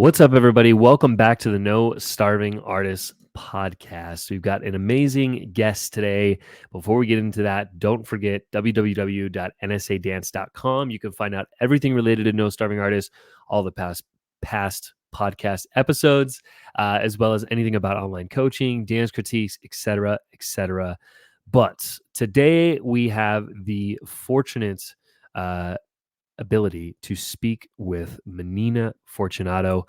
What's up, everybody? Welcome back to the No Starving Artists podcast. We've got an amazing guest today. Before we get into that, don't forget www.nsadance.com. You can find out everything related to No Starving Artists, all the past podcast episodes, as well as anything about online coaching, dance critiques, etc., etc. But today we have the fortunate ability to speak with Menina Fortunato.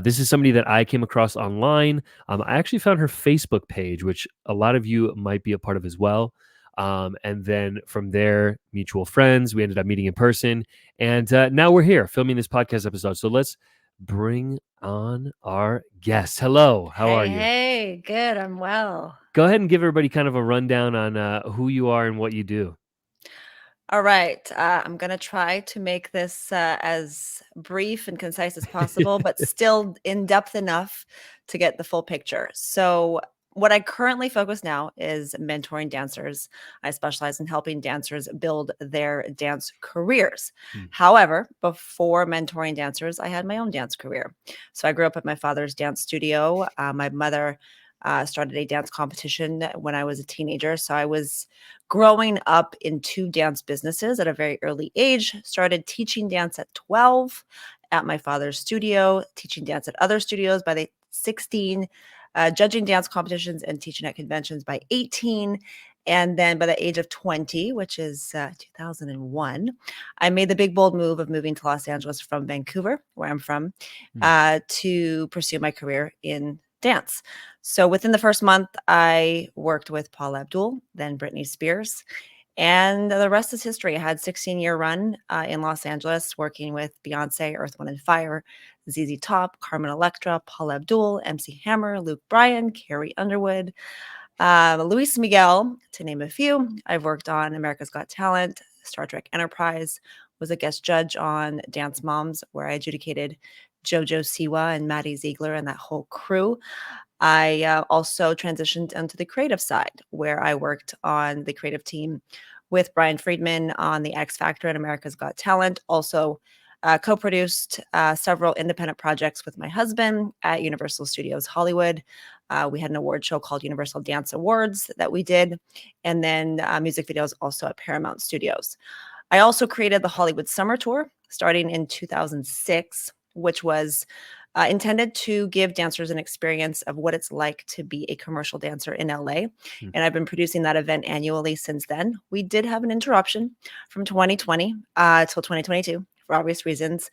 This is somebody that I came across online. I actually found her Facebook page, which a lot of you might be a part of as well. And then from there, mutual friends, we ended up meeting in person. And now we're here filming this podcast episode. So let's bring on our guest. Hello, how are you? Hey, good. I'm well. Go ahead and give everybody kind of a rundown on who you are and what you do. All right. I'm going to try to make this as brief and concise as possible, but still in depth enough to get the full picture. So, what I currently focus now is mentoring dancers. I specialize in helping dancers build their dance careers. Mm. However, before mentoring dancers, I had my own dance career. So, I grew up at my father's dance studio. My mother started a dance competition when I was a teenager. So, I was growing up in two dance businesses at a very early age. Started teaching dance at 12 at my father's studio, teaching dance at other studios by the 16, judging dance competitions and teaching at conventions by 18. And then by the age of 20, which is 2001, I made the big, bold move of moving to Los Angeles from Vancouver, where I'm from, to pursue my career in dance. So within the first month, I worked with Paul Abdul, then Britney Spears, and the rest is history. I had a 16-year run in Los Angeles working with Beyonce, Earth, Wind and Fire, ZZ Top, Carmen Electra, Paul Abdul, MC Hammer, Luke Bryan, Carrie Underwood, Luis Miguel, to name a few. I've worked on America's Got Talent, Star Trek Enterprise, was a guest judge on Dance Moms, where I adjudicated JoJo Siwa and Maddie Ziegler and that whole crew. I also transitioned into the creative side, where I worked on the creative team with Brian Friedman on The X Factor and America's Got Talent. Also, co-produced several independent projects with my husband at Universal Studios Hollywood. We had an award show called Universal Dance Awards that we did, and then music videos also at Paramount Studios. I also created the Hollywood Summer Tour starting in 2006, which was intended to give dancers an experience of what it's like to be a commercial dancer in LA. Mm. And I've been producing that event annually since then. We did have an interruption from 2020 till 2022 for obvious reasons.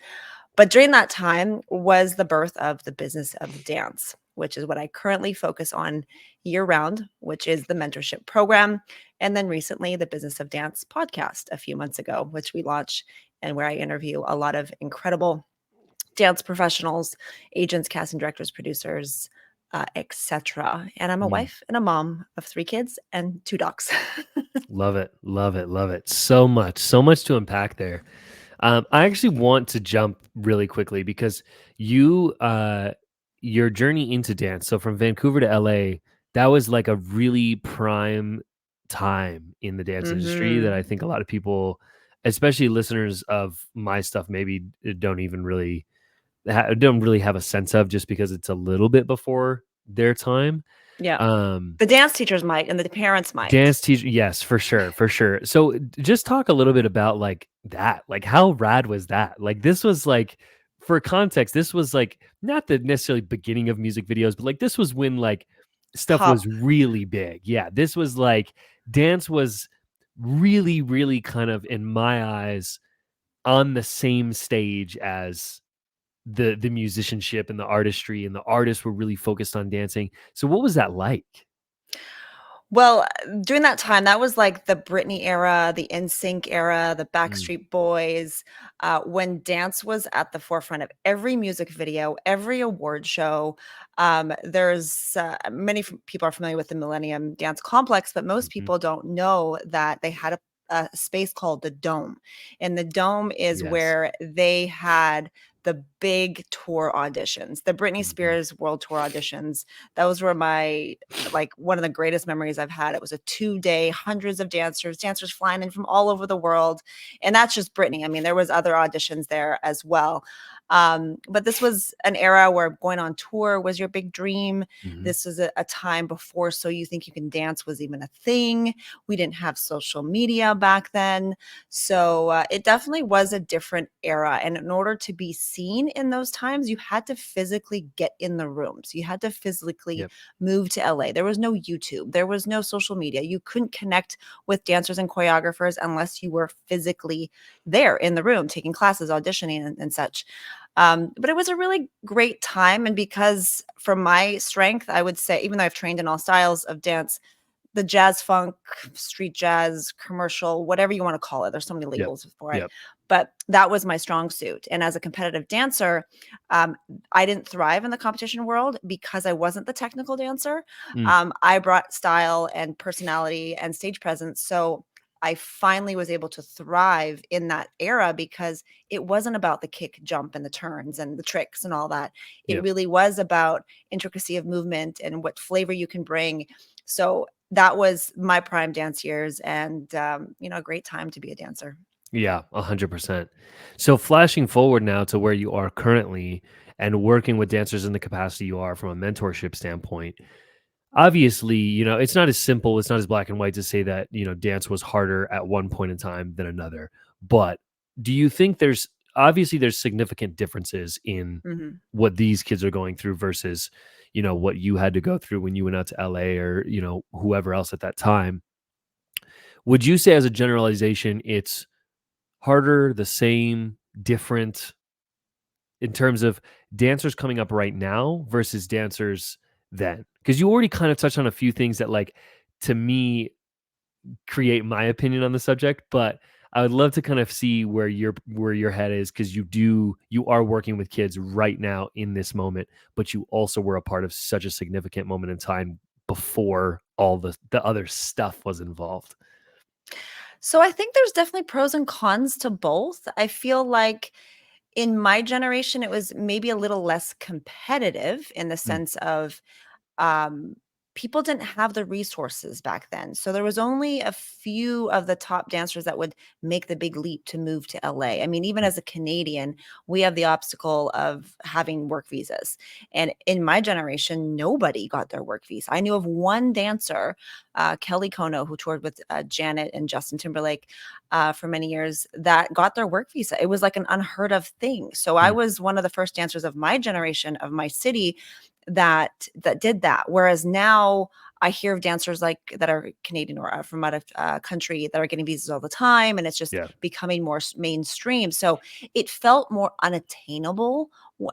But during that time was the birth of the business of dance, which is what I currently focus on year round, which is the mentorship program. And then recently, the Business of Dance podcast a few months ago, which we launched and where I interview a lot of incredible dance professionals, agents, casting directors, producers, etc. And I'm a wife and a mom of 3 kids and 2 dogs. Love it. Love it. Love it. So much to unpack there. I actually want to jump really quickly because your journey into dance. So from Vancouver to LA, that was like a really prime time in the dance industry that I Mhm. think a lot of people, especially listeners of my stuff, maybe don't really have a sense of, just because it's a little bit before their time. Yeah. Um, The dance teachers might and the parents might. Dance teacher, yes, for sure, for sure. So just talk a little bit about like that. Like how rad was that? Like this was like, for context, this was like not the necessarily beginning of music videos, but like this was when like stuff was Pop. really big. Yeah, this was like dance was really, really kind of in my eyes on the same stage as the musicianship and the artistry, and the artists were really focused on dancing. So what was that like? Well, during that time, that was like the Britney era, the NSYNC era, the Mm, Backstreet Boys, when dance was at the forefront of every music video, every award show. There's people are familiar with the Millennium Dance Complex, but most mhm. people don't know that they had a space called the Dome. And the Dome is Yes. where they had the big tour auditions, the Britney Mhm. Spears World Tour auditions. Those were my like one of the greatest memories I've had. It was a 2-day, hundreds of dancers flying in from all over the world. And that's just Britney. I mean, there was other auditions there as well. But this was an era where going on tour was your big dream. Mhm. This was a time before So You Think You Can Dance was even a thing. We didn't have social media back then. So it definitely was a different era. And in order to be seen in those times, you had to physically get in the rooms. You had to physically Yep. move to LA. There was no YouTube, there was no social media. You couldn't connect with dancers and choreographers unless you were physically there in the room, taking classes, auditioning, and such. But it was a really great time. And because from my strength, I would say, even though I've trained in all styles of dance, the jazz funk, street jazz, commercial, whatever you want to call it. There's so many Yep. labels for it. Yep. But that was my strong suit. And as a competitive dancer, um, I didn't thrive in the competition world because I wasn't the technical dancer. Mm. I brought style and personality and stage presence. So I finally was able to thrive in that era because it wasn't about the kick, jump, and the turns and the tricks and all that. It Yep. really was about intricacy of movement and what flavor you can bring. So that was my prime dance years, and a great time to be a dancer. Yeah, 100%. So flashing forward now to where you are currently and working with dancers in the capacity you are from a mentorship standpoint, obviously, it's not as simple, it's not as black and white to say that, dance was harder at one point in time than another. But do you think there's significant differences in Mhm. what these kids are going through versus, what you had to go through when you went out to LA or, whoever else at that time? Would you say as a generalization, it's harder, the same, different in terms of dancers coming up right now versus dancers then? Because you already kind of touched on a few things that, like, to me, create my opinion on the subject, but I would love to kind of see where your head is because you are working with kids right now in this moment, but you also were a part of such a significant moment in time before all the other stuff was involved. So I think there's definitely pros and cons to both. I feel like in my generation, it was maybe a little less competitive in the Mm, sense of um, people didn't have the resources back then. So there was only a few of the top dancers that would make the big leap to move to LA. I mean, even mm, as a Canadian, we have the obstacle of having work visas. And in my generation, nobody got their work visa. I knew of one dancer, Kelly Kono, who toured with Janet and Justin Timberlake for many years, that got their work visa. It was like an unheard of thing. So I mm, was one of the first dancers of my generation, of my city, that did that. Whereas now I hear of dancers like that are Canadian or from out of country that are getting visas all the time, and it's just yeah, becoming more mainstream. So it felt more unattainable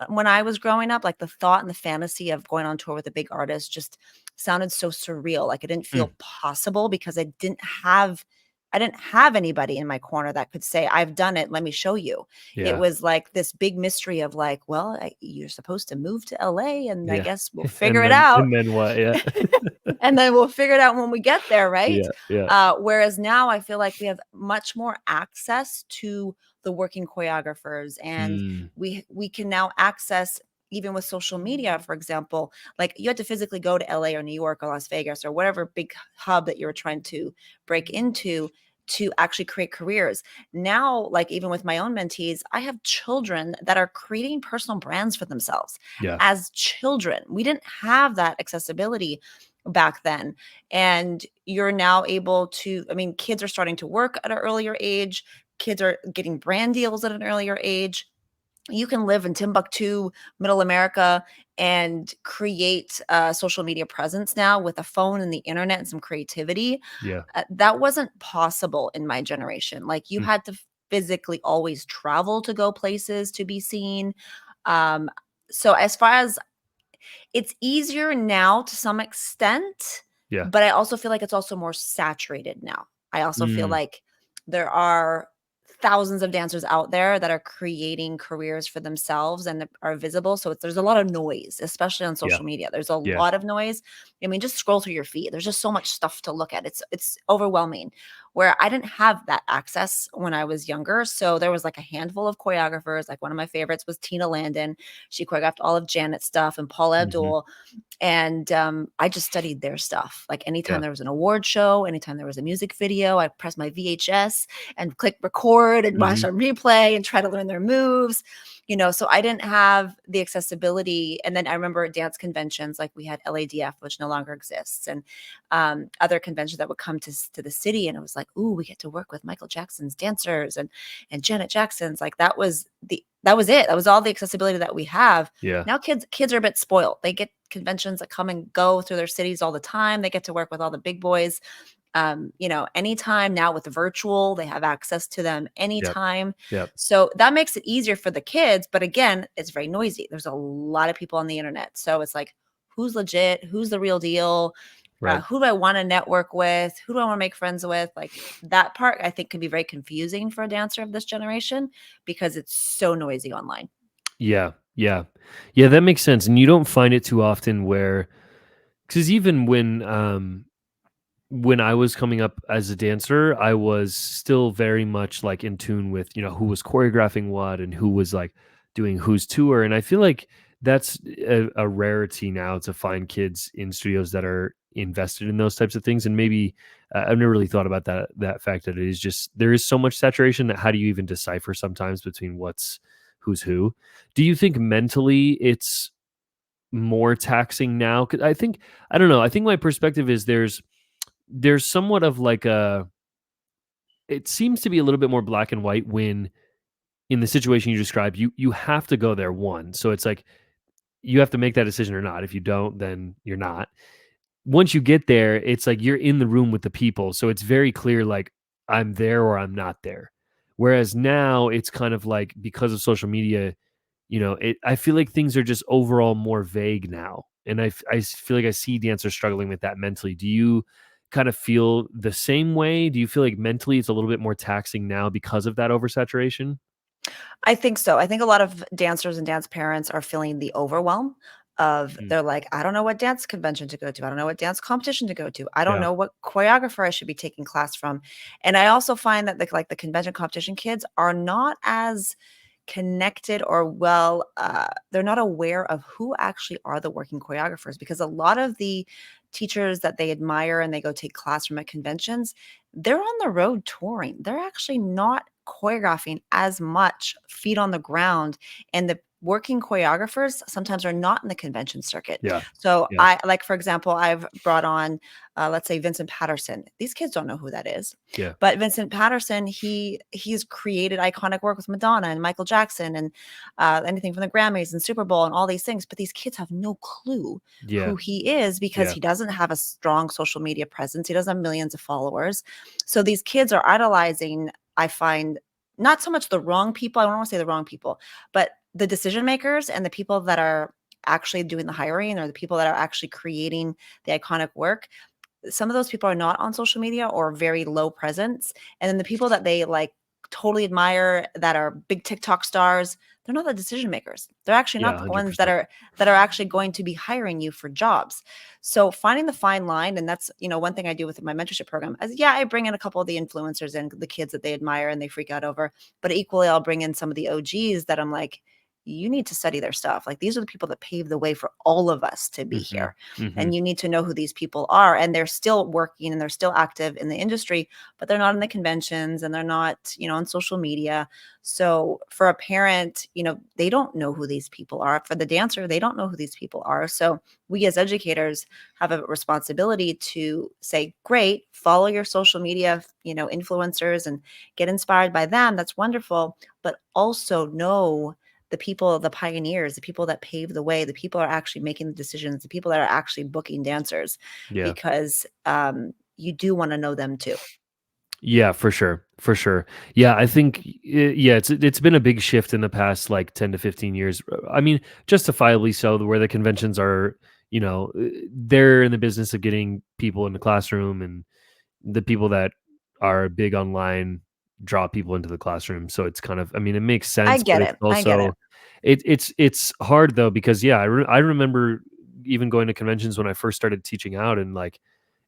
when I was growing up. Like the thought and the fantasy of going on tour with a big artist just sounded so surreal. Like it didn't mm, feel possible because I didn't have anybody in my corner that could say, "I've done it. Let me show you." It yeah, was like this big mystery of like, well, you're supposed to move to LA and I yeah. guess we'll figure And it then out. and then what? Yeah. And then we'll figure it out when we get there, right? Yeah, yeah. Whereas now I feel like we have much more access to the working choreographers, and Mm, we can now access, even with social media, for example, like you had to physically go to LA or New York or Las Vegas or whatever big hub that you were trying to break into to actually create careers. Now, like even with my own mentees, I have children that are creating personal brands for themselves yeah, as children. We didn't have that accessibility back then. And you're now able to, I mean, kids are starting to work at an earlier age, kids are getting brand deals at an earlier age. You can live in Timbuktu, middle America, and create a social media presence now with a phone and the internet and some creativity. yeah. That wasn't possible in my generation. Like you Mm, had to physically always travel to go places to be seen. Um, so as far as it's easier now to some extent, yeah. but I also feel like it's also more saturated now. I also feel Mm, like there are thousands of dancers out there that are creating careers for themselves and are visible. So there's a lot of noise, especially on yeah, social media. There's a yeah. lot of noise. I mean, just scroll through your feed. There's just so much stuff to look at. It's overwhelming. Where I didn't have that access when I was younger. So there was like a handful of choreographers. Like one of my favorites was Tina Landon. She choreographed all of Janet's stuff and Paula Mhm. Abdul. And I just studied their stuff. Like anytime Yeah. there was an award show, anytime there was a music video, I pressed my VHS and click record and watch Mhm. on replay and try to learn their moves. So I didn't have the accessibility. And then I remember dance conventions, like we had LADF, which no longer exists, and other conventions that would come to the city. And it was like, ooh, we get to work with Michael Jackson's dancers and Janet Jackson's. Like that was it. That was all the accessibility that we have. Yeah. Now kids are a bit spoiled. They get conventions that come and go through their cities all the time. They get to work with all the big boys. Anytime now with virtual, they have access to them Yep. anytime. Yep. So that makes it easier for the kids. But again, it's very noisy. There's a lot of people on the internet. So it's like, who's legit? Who's the real deal? Right. Who do I want to network with? Who do I want to make friends with? Like that part, I think, can be very confusing for a dancer of this generation because it's so noisy online. Yeah. Yeah. Yeah, that makes sense. And you don't find it too often where, because even when I was coming up as a dancer, I was still very much like in tune with, who was choreographing what and who was like doing whose tour. And I feel like that's a rarity now to find kids in studios that are invested in those types of things. And maybe I've never really thought about that fact that it is just there is so much saturation that how do you even decipher sometimes between what's who's who? Do you think mentally it's more taxing now? Because I don't know. I think my perspective is there's somewhat of like a it seems to be a little bit more black and white when in the situation you described you have to go there one, so it's like you have to make that decision or not. If you don't, then you're not. Once you get there, it's like you're in the room with the people, so it's very clear like I'm there or I'm not there. Whereas now it's kind of like because of social media, I feel like things are just overall more vague now, and I feel like I see dancers struggling with that mentally. Do you kind of feel the same way? Do you feel like mentally it's a little bit more taxing now because of that oversaturation? I think so. I think a lot of dancers and dance parents are feeling the overwhelm of Mm, they're like, I don't know what dance convention to go to. I don't know what dance competition to go to. I don't yeah, know what choreographer I should be taking class from. And I also find that the convention competition kids are not as connected or they're not aware of who actually are the working choreographers because a lot of the teachers that they admire and they go take class from at conventions, they're on the road touring. They're actually not choreographing as much feet on the ground, and the working choreographers sometimes are not in the convention circuit. yeah, So yeah, I like, for example, I've brought on let's say Vincent Patterson. These kids don't know who that is. yeah, But Vincent Patterson, he's created iconic work with Madonna and Michael Jackson and anything from the Grammys and Super Bowl and all these things. But these kids have no clue yeah, who he is because yeah, he doesn't have a strong social media presence. He doesn't have millions of followers. So these kids are idolizing, I find, not so much the wrong people. I don't want to say the wrong people, but the decision makers and the people that are actually doing the hiring or the people that are actually creating the iconic work. Some of those people are not on social media or very low presence. And then the people that they like totally admire that are big TikTok stars, they're not the decision makers. They're actually yeah, not the ones that 100%. are actually going to be hiring you for jobs. So finding the fine line, and that's one thing I do with my mentorship program. Is yeah, I bring in a couple of the influencers and the kids that they admire and they freak out over, but equally I'll bring in some of the OGs that I'm like, you need to study their stuff. Like these are the people that paved the way for all of us to be Hmm. here, Hmm. and you need to know who these people are, and they're still working and they're still active in the industry, but they're not in the conventions and they're not on social media. So for a parent, they don't know who these people are. For the dancer, they don't know who these people are. So we as educators have a responsibility to say, great, follow your social media influencers and get inspired by them. That's wonderful. But also know the people, the pioneers, the people that paved the way, the people are actually making the decisions, the people that are actually booking dancers, Yeah. because you do want to know them too. Yeah, for sure, for sure. Yeah, I think yeah, it's been a big shift in the past like 10 to 15 years. I mean, justifiably so, where the conventions are, they're in the business of getting people in the classroom, and the people that are big online draw people into the classroom. So it's kind of, I mean, it makes I sense, but get it's it. I get it. also it's hard though because yeah, I remember even going to conventions when I first started teaching out, and like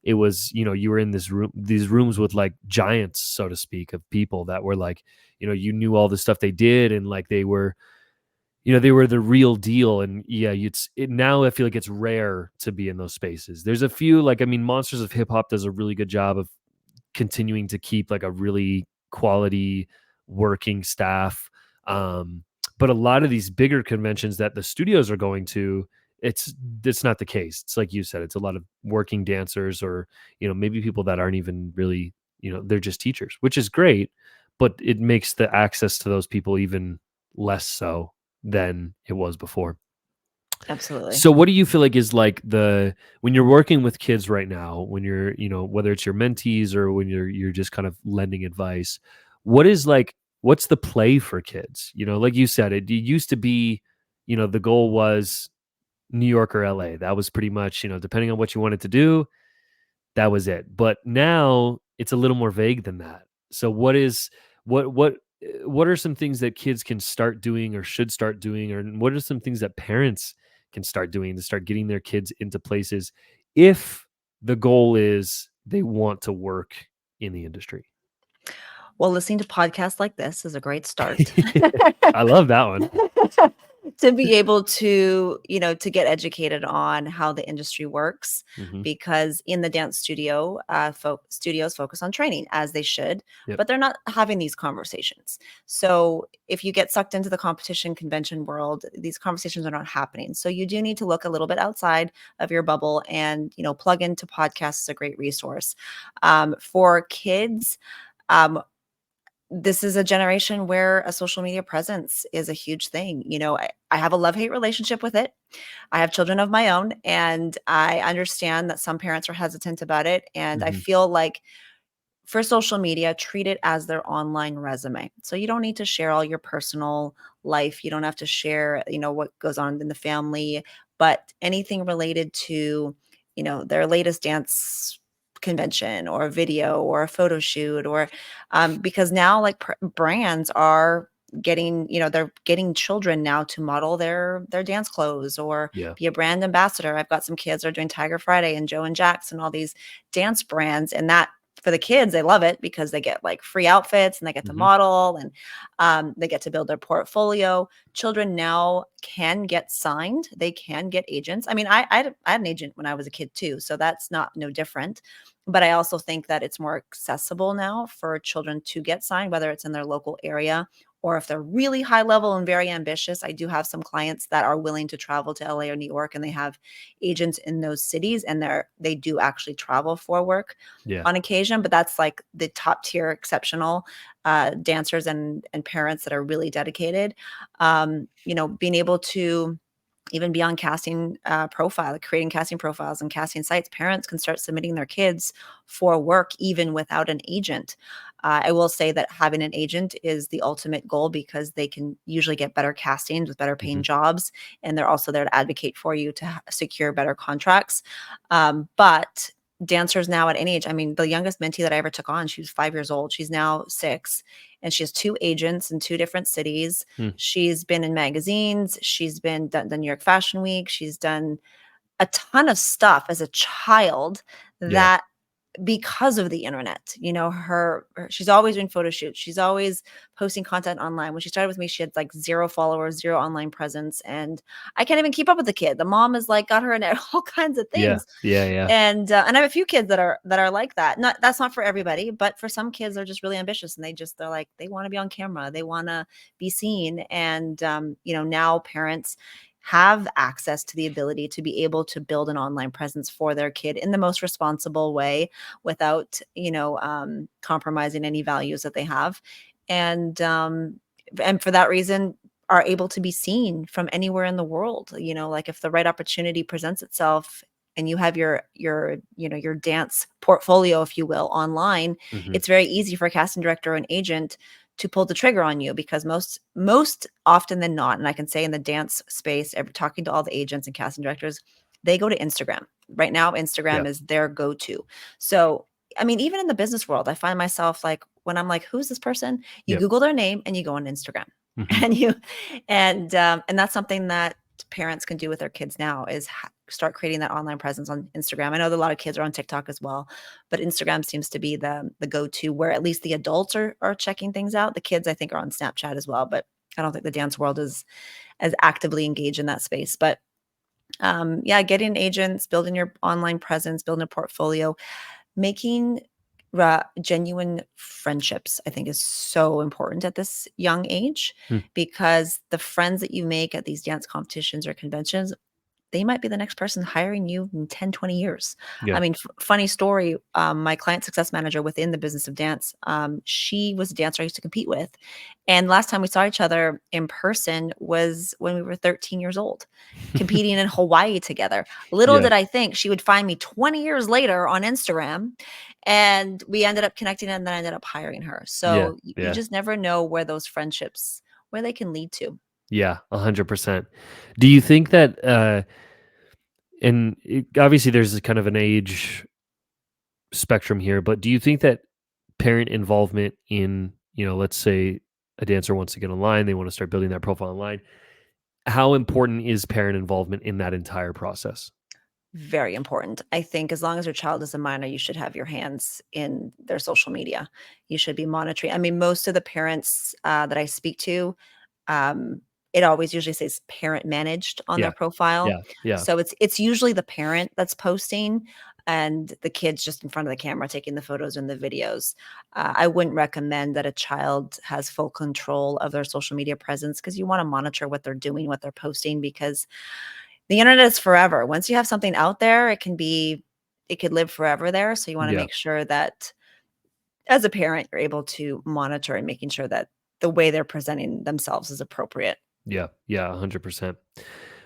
it was, you were in these rooms with like giants, so to speak, of people that were like, you knew all the stuff they did, and like they were the real deal. And yeah, now I feel like it's rare to be in those spaces. There's a few, like, I mean, Monsters of Hip Hop does a really good job of continuing to keep like a really quality working staff. But a lot of these bigger conventions that the studios are going to, it's not the case. It's like you said, it's a lot of working dancers, or maybe people that aren't even really, they're just teachers, which is great, but it makes the access to those people even less so than it was before. Absolutely. So what do you feel like is like when you're working with kids right now, when you're, whether it's your mentees or when you're just kind of lending advice, what's the play for kids? Like you said, it used to be, the goal was New York or LA. That was pretty much, depending on what you wanted to do, that was it. But now it's a little more vague than that. So what are some things that kids can start doing or should start doing, or what are some things that parents can start doing to start getting their kids into places if the goal is they want to work in the industry? Well, listening to podcasts like this is a great start. I love that one. To be able to, to get educated on how the industry works, Hmm. because in the dance studio, studios focus on training as they should, Yep. but they're not having these conversations. So if you get sucked into the competition convention world, these conversations are not happening. So you do need to look a little bit outside of your bubble, and, plug into podcasts is a great resource. For kids, um, this is a generation where a social media presence is a huge thing. I have a love-hate relationship with it. I have children of my own, and I understand that some parents are hesitant about it. And I Hmm. feel like for social media, treat it as their online resume. So you don't need to share all your personal life. You don't have to share, what goes on in the family, but anything related to, their latest dance convention or a video or a photo shoot, or because now like brands are getting, they're getting children now to model their dance clothes or Yeah. be a brand ambassador. I've got some kids that are doing Tiger Friday and Joe and Jax and all these dance brands, and that for the kids, they love it because they get like free outfits and they get to Hmm. model, and they get to build their portfolio. Children now can get signed. They can get agents. I mean, I had an agent when I was a kid too, so that's not no different. But I also think that it's more accessible now for children to get signed, whether it's in their local area or if they're really high level and very ambitious. I do have some clients that are willing to travel to LA or New York, and they have agents in those cities, and they do actually travel for work Yeah. on occasion, but that's like the top tier exceptional dancers and parents that are really dedicated. Being able to even be on casting profile, creating casting profiles and casting sites, parents can start submitting their kids for work even without an agent. I will say that having an agent is the ultimate goal because they can usually get better castings with better paying Hmm. jobs, and they're also there to advocate for you to secure better contracts. But dancers now at any age, I mean, the youngest mentee that I ever took on, she was 5 years old. She's now 6, and she has 2 agents in 2 different cities. Hmm. She's been in magazines. She's been done the New York Fashion Week. She's done a ton of stuff as a child Yeah. that because of the internet, she's always doing photo shoots. She's always posting content online. When she started with me, she had like 0 followers, 0 online presence. And I can't even keep up with the kid. The mom is like, got her in all kinds of Yeah. things. Yeah. Yeah. And I have a few kids that are like that. That's not for everybody, but for some kids, they're just really ambitious, and they're like, they want to be on camera, they want to be seen. And now parents have access to the ability to be able to build an online presence for their kid in the most responsible way without compromising any values that they have. And um and for that reason are able to be seen from anywhere in the world. Like if the right opportunity presents itself and you have your dance portfolio, if you will, online, Hmm. it's very easy for a casting director or an agent to pull the trigger on you, because most often than not, and I can say in the dance space, talking to all the agents and casting directors, they go to Instagram. Right now, Yeah. Instagram is their go-to. So, I mean, even in the business world, I find myself like, when I'm like, who's this person? You Yep. Google their name and you go on Instagram. Hmm. And that's something that parents can do with their kids now is start creating that online presence on Instagram. I know that a lot of kids are on TikTok as well, but Instagram seems to be the go-to where at least the adults are checking things out. The kids, I think, are on Snapchat as well, but I don't think the dance world is as actively engaged in that space. But yeah, getting agents, building your online presence, building a portfolio, making Genuine friendships, I think, is so important at this young age, Mm, because the friends that you make at these dance competitions or conventions, they might be the next person hiring you in 10, 20 years. I yeah. mean, funny story, my client success manager within the business of dance, she was a dancer I used to compete with. And last time we saw each other in person was when we were 13 years old, competing in Hawaii together. Little Yeah. did I think she would find me 20 years later on Instagram. And we ended up connecting, and then I ended up hiring her. Yeah. So you Yeah. just never know where those friendships, where they can lead to. Yeah. 100%. Do you think that, and obviously there's a kind of an age spectrum here, but do you think that parent involvement in, let's say a dancer wants to get online, they want to start building that profile online. How important is parent involvement in that entire process? Very important. I think as long as your child is a minor, you should have your hands in their social media. You should be monitoring. I mean, most of the parents that I speak to, um, it always usually says parent managed on their Yeah. profile. Yeah. Yeah. So it's usually the parent that's posting, and the kids just in front of the camera taking the photos and the videos. I wouldn't recommend that a child has full control of their social media presence, because you want to monitor what they're doing, what they're posting, because the internet is forever. Once you have something out there, it could live forever there. So you want to Yeah. make sure that as a parent, you're able to monitor and making sure that the way they're presenting themselves is appropriate. Yeah. Yeah. 100%.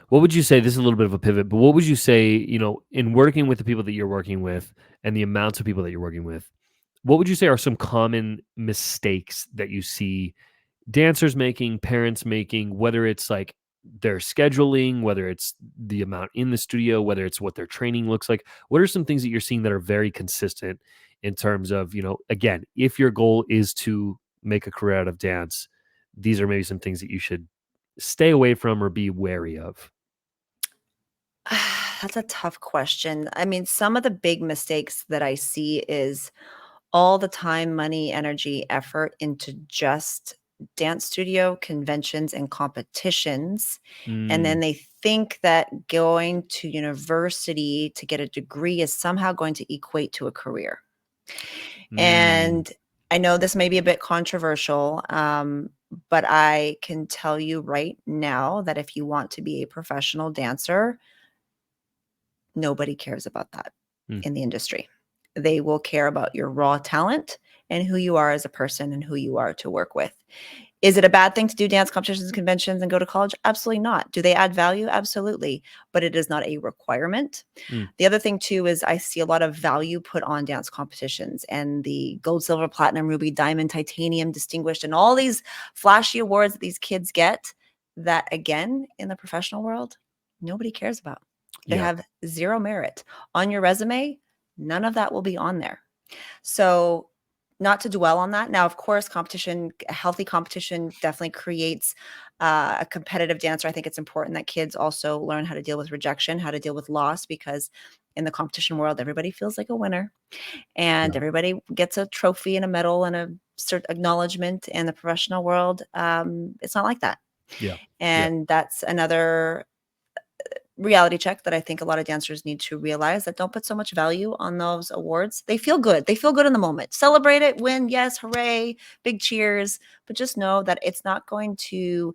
What would you say? This is a little bit of a pivot, but what would you say, in working with the people that you're working with and the amounts of people that you're working with, what would you say are some common mistakes that you see dancers making, parents making, whether it's like their scheduling, whether it's the amount in the studio, whether it's what their training looks like? What are some things that you're seeing that are very consistent in terms of, again, if your goal is to make a career out of dance, these are maybe some things that you should stay away from or be wary of? That's a tough question. I mean, some of the big mistakes that I see is all the time, money, energy, effort into just dance studio conventions and competitions. And Mm, then they think that going to university to get a degree is somehow going to equate to a career. mm, And I know this may be a bit controversial, but I can tell you right now that if you want to be a professional dancer, nobody cares about that mm, in the industry. They will care about your raw talent and who you are as a person and who you are to work with. Is it a bad thing to do dance competitions and conventions and go to college? Absolutely not. Do they add value? Absolutely. But it is not a requirement. mm. The other thing too is I see a lot of value put on dance competitions and the gold, silver, platinum, ruby, diamond, titanium, distinguished, and all these flashy awards that these kids get that, again, in the professional world, nobody cares about. They Yeah. have zero merit. On your resume, none of that will be on there. So, not to dwell on that. Now, of course, competition, a healthy competition definitely creates a competitive dancer. I think it's important that kids also learn how to deal with rejection, how to deal with loss, because in the competition world, everybody feels like a winner and Yeah. everybody gets a trophy and a medal and a acknowledgement. In the professional world, it's not like that. Yeah. Yeah. And that's another reality check that I think a lot of dancers need to realize, that don't put so much value on those awards. They feel good. They feel good in the moment. Celebrate it, win, yes, hooray, big cheers. But just know that it's not going to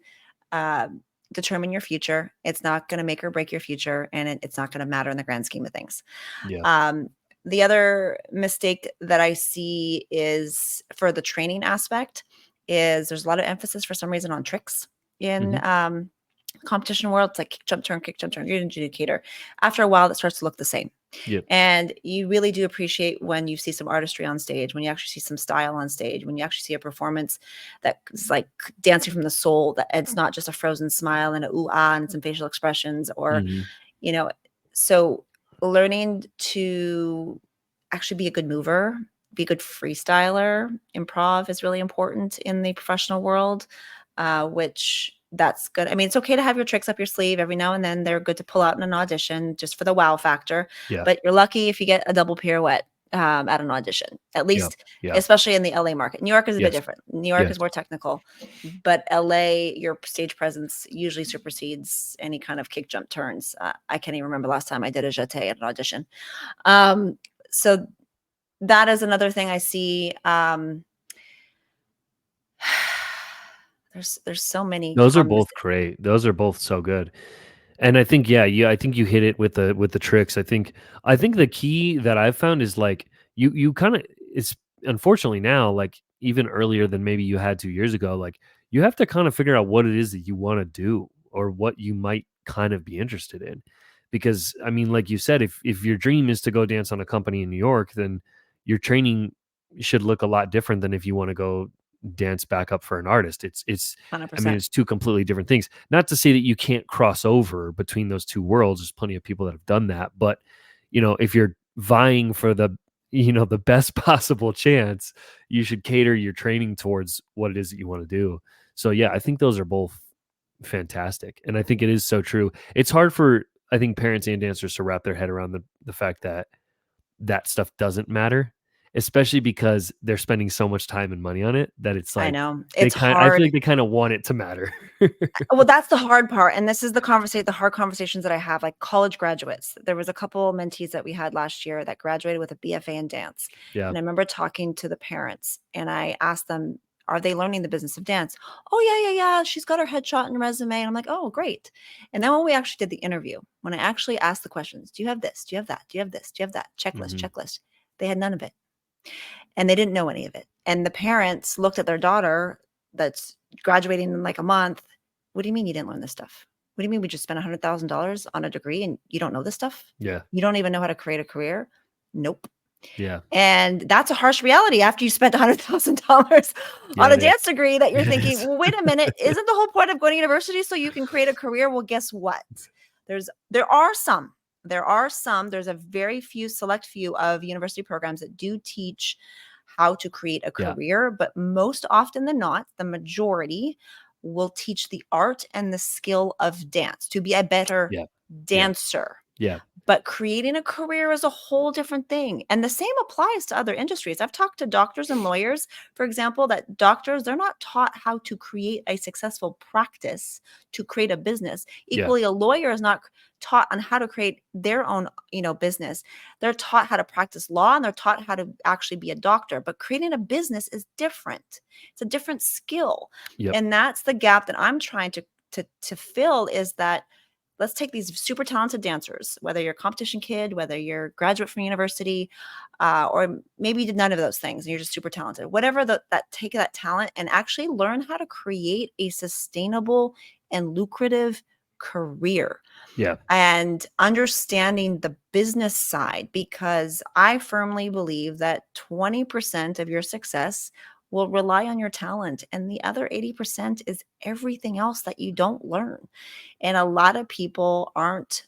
determine your future. It's not going to make or break your future, and it's not going to matter in the grand scheme of things. Yeah. Um, the other mistake that I see is for the training aspect is there's a lot of emphasis for some reason on tricks in Mhm. competition world. It's like kick, jump, turn, you're an adjudicator. After a while, that starts to look the same. Yep. And you really do appreciate when you see some artistry on stage, when you actually see some style on stage, when you actually see a performance that's like dancing from the soul, that it's not just a frozen smile and a ooh ah and some facial expressions, or, Mhm. you know, so learning to actually be a good mover, be a good freestyler, improv is really important in the professional world, which that's good. I mean, it's okay to have your tricks up your sleeve every now and then. They're good to pull out in an audition just for the wow factor. Yeah. But you're lucky if you get a double pirouette at an audition, at Yeah. least, Yeah. especially in the LA market. New York is a bit Yes. different. New York Yes. is more technical, but LA, your stage presence usually supersedes any kind of kick, jump, turns. I can't even remember last time I did a jeté at an audition. Um, so that is another thing I see. There's so many Those are common both mistakes. great. Those are both so good. And I think, yeah, I think you hit it with the tricks. I think the key that I've found is like you kind of it's unfortunately now like even earlier than maybe you had 2 years ago. Like you have to kind of figure out what it is that you want to do or what you might kind of be interested in, because I mean, like you said, if your dream is to go dance on a company in New York, then your training should look a lot different than if you want to go dance back up for an artist. I mean, 100%. it's two completely different things. Not to say that you can't cross over between those two worlds. There's plenty of people that have done that. But, if you're vying for the best possible chance, you should cater your training towards what it is that you want to do. So, yeah, I think those are both fantastic. And I think it is so true. It's hard for, I think, parents and dancers to wrap their head around the fact that that stuff doesn't matter, especially because they're spending so much time and money on it that it's I like know. they It's kind I feel hard. like they kinda want it to matter. Well, that's the hard part, and this is the hard conversations that I have, like college graduates. There was a couple mentees that we had last year that graduated with a BFA in dance, Yeah. and I remember talking to the parents, and I asked them, "Are they learning the business of dance?" "Oh, yeah, yeah, yeah, she's got her headshot and resume," and I'm like, "Oh, great." And then when we actually did the interview, when I actually asked the questions, "Do you have this? Do you have that? Do you have this? Do you have that?" Checklist, Mhm. checklist. They had none of it, and they didn't know any of it. And the parents looked at their daughter that's graduating in like a month. "What do you mean you didn't learn this stuff? What do you mean we just spent $100,000 on a degree and you don't know this stuff? Yeah. You don't even know how to create a career?" Nope. Yeah. And that's a harsh reality after you spent $100,000 on Yeah, a it is. dance degree that you're It thinking, is. "Well, wait a minute, isn't the whole point of going to university so you can create a career?" Well, guess what? There are some. There's a very few select few of university programs that do teach how to create a Yeah. career, but most often than not, the majority will teach the art and the skill of dance to be a better Yeah. Yeah. dancer. Yeah. But creating a career is a whole different thing. And the same applies to other industries. I've talked to doctors and lawyers, for example, that doctors, they're not taught how to create a successful practice to create a business. Yeah. Equally, a lawyer is not taught on how to create their own, business. They're taught how to practice law and they're taught how to actually be a doctor. But creating a business is different. It's a different skill. Yep. And that's the gap that I'm trying to fill is that let's take these super talented dancers, whether you're a competition kid, whether you're a graduate from university, or maybe you did none of those things and you're just super talented. Whatever that take that talent and actually learn how to create a sustainable and lucrative career Yeah. and understanding the business side because I firmly believe that 20% of your success will rely on your talent and the other 80% is everything else that you don't learn. And a lot of people aren't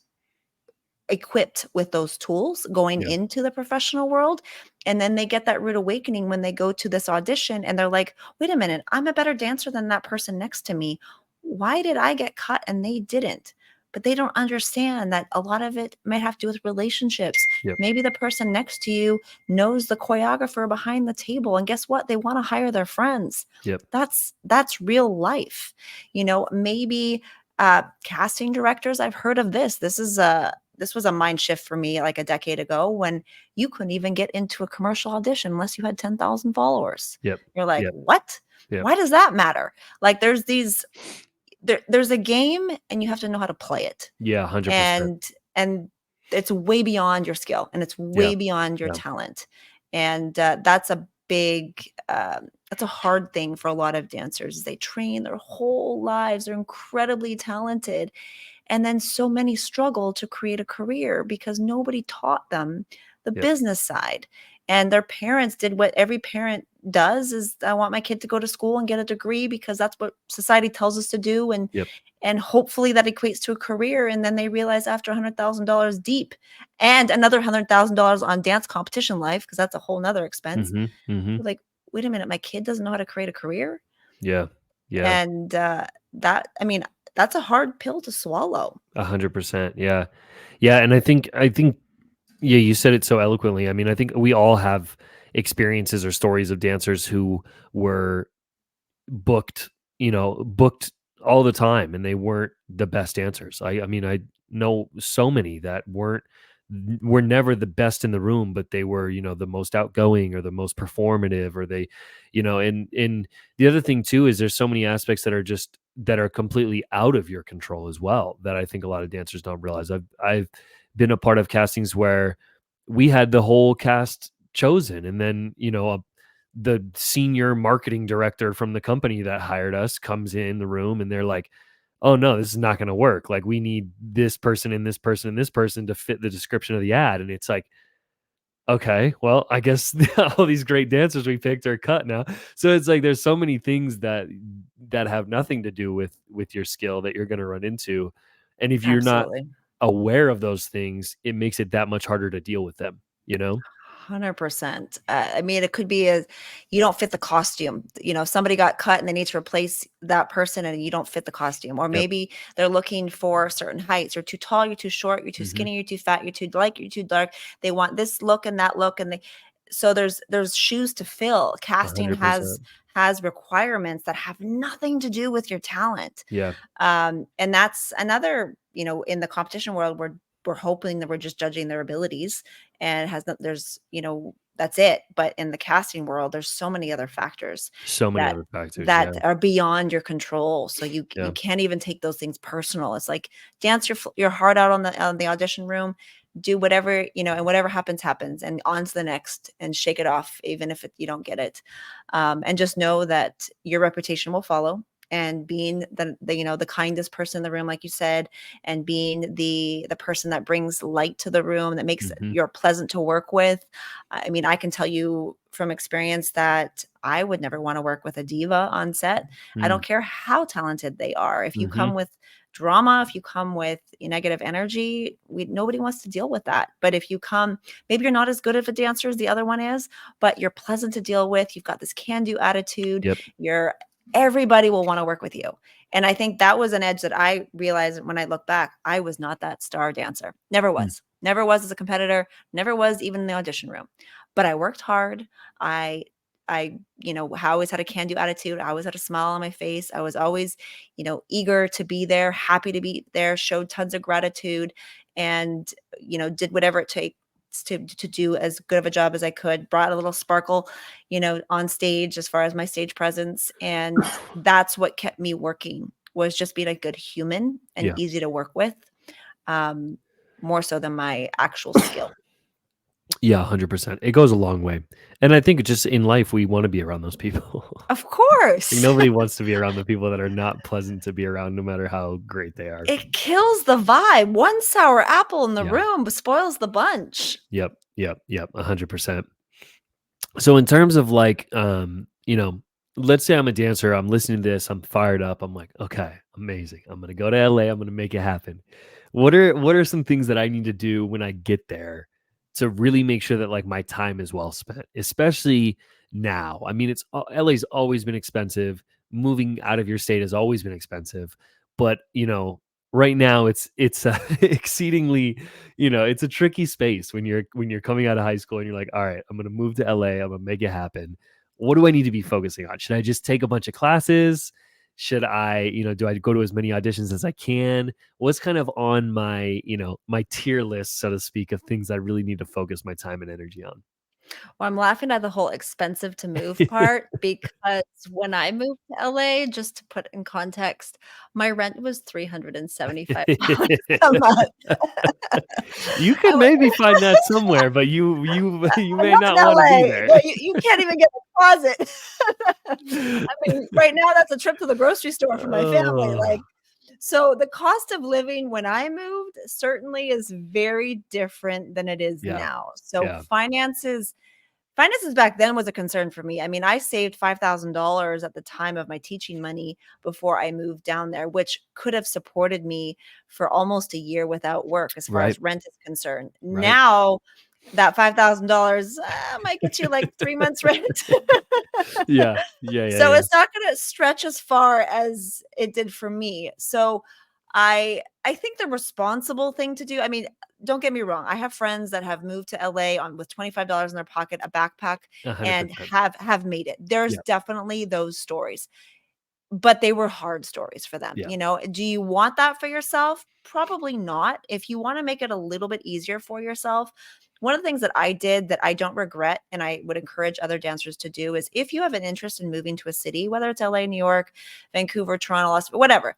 equipped with those tools going Yeah. into the professional world. And then they get that rude awakening when they go to this audition and they're like, wait a minute, I'm a better dancer than that person next to me. Why did I get cut and they didn't? But they don't understand that a lot of it might have to do with relationships. Yep. Maybe the person next to you knows the choreographer behind the table. And guess what? They want to hire their friends. Yep. That's real life. Maybe casting directors, I've heard of this. This was a mind shift for me like a decade ago when you couldn't even get into a commercial audition unless you had 10,000 followers. Yep. You're like, Yep. "What? Yep. Why does that matter?" Like there's a game and you have to know how to play it. Yeah, 100%. And it's way beyond your skill and it's Yeah. way beyond your Yeah. talent. And that's a hard thing for a lot of dancers. They train their whole lives. They're incredibly talented and then so many struggle to create a career because nobody taught them the Yep. business side. And their parents did what every parent does is I want my kid to go to school and get a degree because that's what society tells us to do. And Yep. and hopefully that equates to a career. And then they realize after $100,000 deep and another $100,000 on dance competition life, because that's a whole nother expense. Mhm. Mhm. You're like, wait a minute, my kid doesn't know how to create a career. Yeah. Yeah. And I mean, that's a hard pill to swallow. 100%. Yeah. Yeah, and I think yeah, you said it so eloquently. I mean, I think we all have experiences or stories of dancers who were booked, booked all the time and they weren't the best dancers. I mean, I know so many that weren't were never the best in the room, but they were, the most outgoing or the most performative, or they, and the other thing too is there's so many aspects that are completely out of your control as well, that I think a lot of dancers don't realize. I've been a part of castings where we had the whole cast chosen, and then, the senior marketing director from the company that hired us comes in the room, and they're like, oh no, this is not going to work. Like, we need this person and this person and this person to fit the description of the ad. And it's like, okay, well, I guess all these great dancers we picked are cut now. So it's like there's so many things that have nothing to do with your skill that you're going to run into. And if you're not Absolutely. aware of those things, it makes it that much harder to deal with them, you know? 100%. I mean, it could be a you don't fit the costume. Somebody got cut and they need to replace that person and you don't fit the costume. Or Yep. maybe they're looking for certain heights. You're too tall, you're too short, you're too Hmm. skinny, you're too fat, you're too light, you're too dark. They want this look and that look, and so there's shoes to fill. Casting 100%. has requirements that have nothing to do with your talent. Yeah. And that's another, in the competition world, we're hoping that we're just judging their abilities, and there's, that's it. But in the casting world, there's so many other factors So many that other factors. Yeah. that are beyond your control. So you Yeah. can't even take those things personal. It's like dance your heart out on the audition room, do whatever, and whatever happens, happens, and on to the next, and shake it off, even if you don't get it. And just know that your reputation will follow. And being the kindest person in the room, like you said, and being the person that brings light to the room, that makes Hmm. you're pleasant to work with. I mean, I can tell you from experience that I would never want to work with a diva on set. I don't care how talented they are. If you Mm-hmm. come with drama, if you come with negative energy, nobody wants to deal with that. But if you come, maybe you're not as good of a dancer as the other one is, but you're pleasant to deal with. You've got this can-do attitude. Yep. You're Everybody will want to work with you. And I think that was an edge that I realized when I look back. I was not that star dancer. Never Mm. was. Never was as a competitor. Never was even in the audition room. But I worked hard. I I always had a can-do attitude. I always had a smile on my face. I was always, eager to be there, happy to be there, showed tons of gratitude, and did whatever it takes to do as good of a job as I could. Brought a little sparkle, on stage as far as my stage presence, and that's what kept me working, was just being a good human and Yeah. easy to work with, um, more so than my actual skill. Yeah, 100%. It goes a long way. And I think just in life, we want to be around those people. Of Like, course. nobody wants to be around the people that are not pleasant to be around, no matter how great they are. It kills the vibe. One sour apple in the Yeah. room spoils the bunch. Yep. Yep. Yep. 100%. So in terms of like, let's say I'm a dancer, I'm listening to this, I'm fired up, I'm like, okay, amazing, I'm gonna go to LA, I'm gonna make it happen. What are some things that I need to do when I get there to really make sure that like my time is well spent, especially now? I mean, LA's always been expensive. Moving out of your state has always been expensive, but right now it's exceedingly, it's a tricky space when you're coming out of high school and you're like, all right, I'm going to move to LA, I'm going to make it happen. What do I need to be focusing on? Should I just take a bunch of classes? Should I, do I go to as many auditions as I can? What's kind of on my, my tier list, so to speak, of things I really need to focus my time and energy on? Well, I'm laughing at the whole expensive to move part, because when I moved to LA, just to put in context, my rent was $375 a month. You I could wa maybe find that somewhere, but you you may Not in not want to be LA. there. No, you can't even get a closet. I mean, right now, that's a trip to the grocery store for my family, Oh, so the cost of living when I moved certainly is very different than it is yeah, now. So yeah, finances back then was a concern for me. I mean, I saved $5,000 at the time of my teaching money before I moved down there, which could have supported me for almost a year without work as far right, as rent is concerned. right. Now, that $5,000 might get you like 3 months rent. Yeah, yeah, yeah, So yeah. it's not gonna stretch as far as it did for me. So I think the responsible thing to do, I mean, don't get me wrong. I have friends that have moved to LA on with $25 in their pocket, a backpack, and 100%. have made it. There's Yeah, definitely those stories. but they were hard stories for them. Yeah. Do you want that for yourself? Probably not. If you want to make it a little bit easier for yourself, one of the things that I did that I don't regret and I would encourage other dancers to do is, if you have an interest in moving to a city, whether it's LA, New York, Vancouver, Toronto, whatever,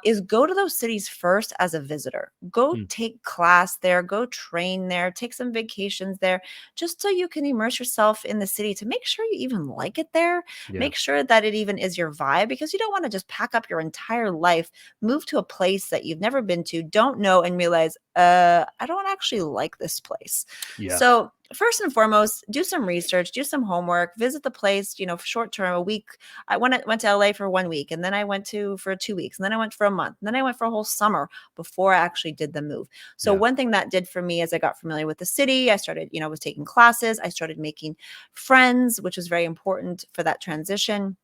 is go to those cities first as a visitor. Go Mm. take class there, go train there, take some vacations there, just so you can immerse yourself in the city to make sure you even like it there. Yeah. Make sure that it even is your vibe, because you don't want to just pack up your entire life, move to a place that you've never been to, don't know, and realize, I don't actually like this place. Yeah. So, first and foremost, do some research, do some homework, visit the place, for short term, a week. I went to LA for 1 week, and then I went to for 2 weeks, and then I went for a month, and then I went for a whole summer before I actually did the move. So Yeah. one thing that did for me, as I got familiar with the city, I started, was taking classes, I started making friends, which was very important for that transition.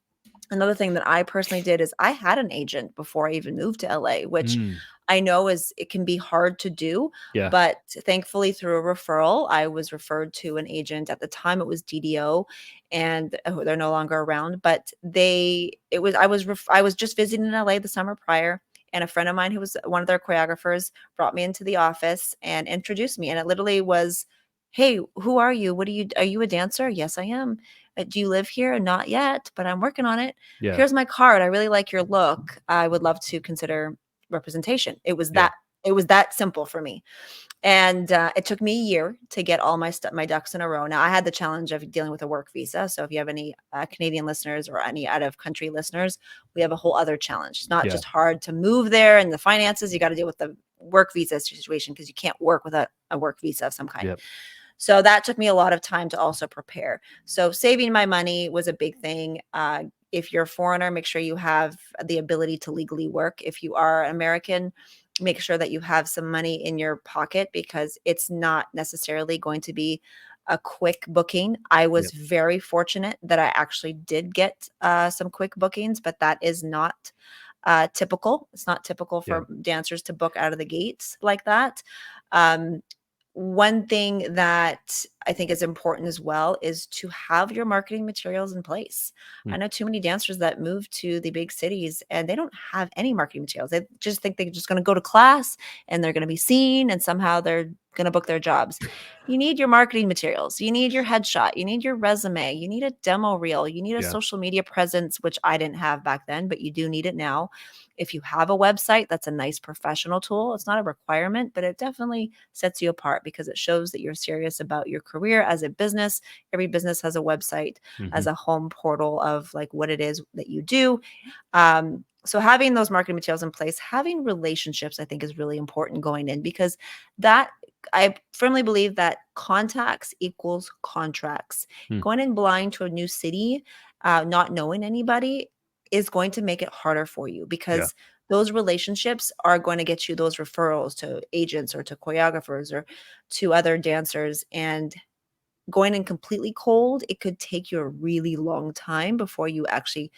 Another thing that I personally did is I had an agent before I even moved to LA, which Mm. I know it can be hard to do, Yeah. but thankfully through a referral, I was referred to an agent. At the time it was DDO, and they're no longer around, but I was just visiting in LA the summer prior, and a friend of mine who was one of their choreographers brought me into the office and introduced me, and it literally was, "Hey, who are you? Are you a dancer?" "Yes, I am." "Do you live here?" "Not yet, but I'm working on it." Yeah. "Here's my card. I really like your look. I would love to consider representation." Yeah. It was that simple for me. And it took me a year to get all my ducks in a row. Now, I had the challenge of dealing with a work visa. So if you have any Canadian listeners or any out of country listeners, we have a whole other challenge. It's not Yeah. just hard to move there and the finances. You got to deal with the work visa situation, because you can't work without a work visa of some kind. Yep. So that took me a lot of time to also prepare. So saving my money was a big thing. If you're a foreigner, make sure you have the ability to legally work. If you are American, make sure that you have some money in your pocket, because it's not necessarily going to be a quick booking. I was Yep. very fortunate that I actually did get some quick bookings, but that is not typical. It's not typical Yeah. for dancers to book out of the gates like that. Um, One thing that I think is important as well is to have your marketing materials in place. I Mm. know too many dancers that move to the big cities and they don't have any marketing materials. They just think they're just going to go to class and they're going to be seen and somehow they're going to book their jobs. You need your marketing materials. You need your headshot. You need your resume. You need a demo reel. You need a Yeah. social media presence, which I didn't have back then, but you do need it now. If you have a website, that's a nice professional tool. It's not a requirement, but it definitely sets you apart because it shows that you're serious about your career as a business. Every business has a website as Mhm. a home portal of like what it is that you do. So having those marketing materials in place, having relationships, I think is really important going in, because that I firmly believe that contacts equals contracts. Mm. Going in blind to a new city, not knowing anybody, is going to make it harder for you, Yeah. because those relationships are going to get you those referrals to agents or to choreographers or to other dancers. And going in completely cold, it could take you a really long time before you actually